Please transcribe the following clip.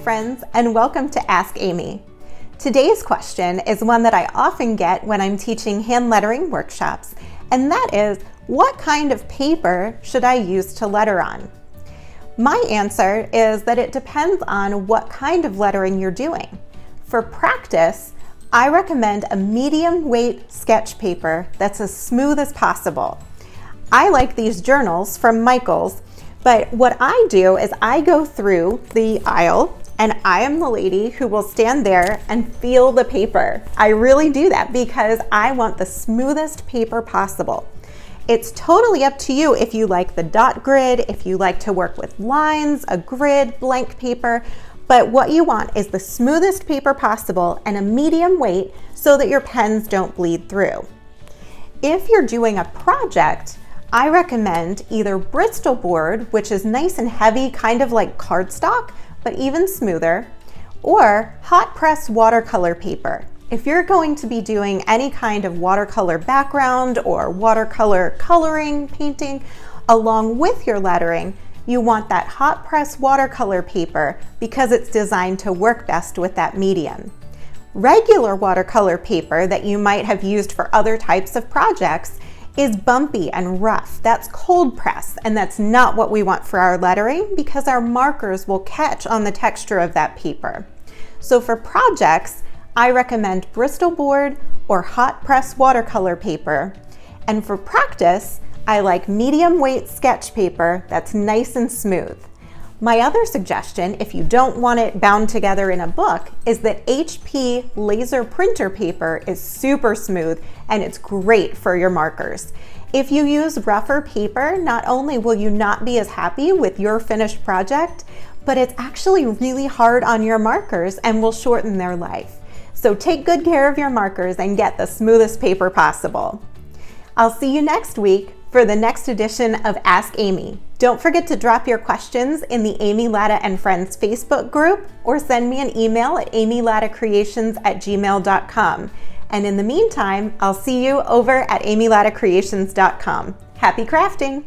friends, and welcome to Ask Amy. Today's question is one that I often get when I'm teaching hand lettering workshops, and that is, what kind of paper should I use to letter on? My answer is that it depends on what kind of lettering you're doing. For practice, I recommend a medium weight sketch paper that's as smooth as possible. I like these journals from Michaels, but what I do is I go through the aisle and I am the lady who will stand there and feel the paper. I really do that because I want the smoothest paper possible. It's totally up to you if you like the dot grid, if you like to work with lines, a grid, blank paper, but what you want is the smoothest paper possible and a medium weight so that your pens don't bleed through. If you're doing a project, I recommend either Bristol board, which is nice and heavy, kind of like cardstock, but even smoother, or hot press watercolor paper. If you're going to be doing any kind of watercolor background or watercolor coloring, painting, along with your lettering, you want that hot press watercolor paper because it's designed to work best with that medium. Regular watercolor paper that you might have used for other types of projects is bumpy and rough. That's cold press, and that's not what we want for our lettering because our markers will catch on the texture of that paper. So for projects, I recommend Bristol board or hot press watercolor paper. And for practice, I like medium weight sketch paper that's nice and smooth. My other suggestion, if you don't want it bound together in a book, is that HP laser printer paper is super smooth and it's great for your markers. If you use rougher paper, not only will you not be as happy with your finished project, but it's actually really hard on your markers and will shorten their life. So take good care of your markers and get the smoothest paper possible. I'll see you next week for the next edition of Ask Amy. Don't forget to drop your questions in the Amy Latta and Friends Facebook group or send me an email at amylattacreations@gmail.com. And in the meantime, I'll see you over at amylattacreations.com. Happy crafting!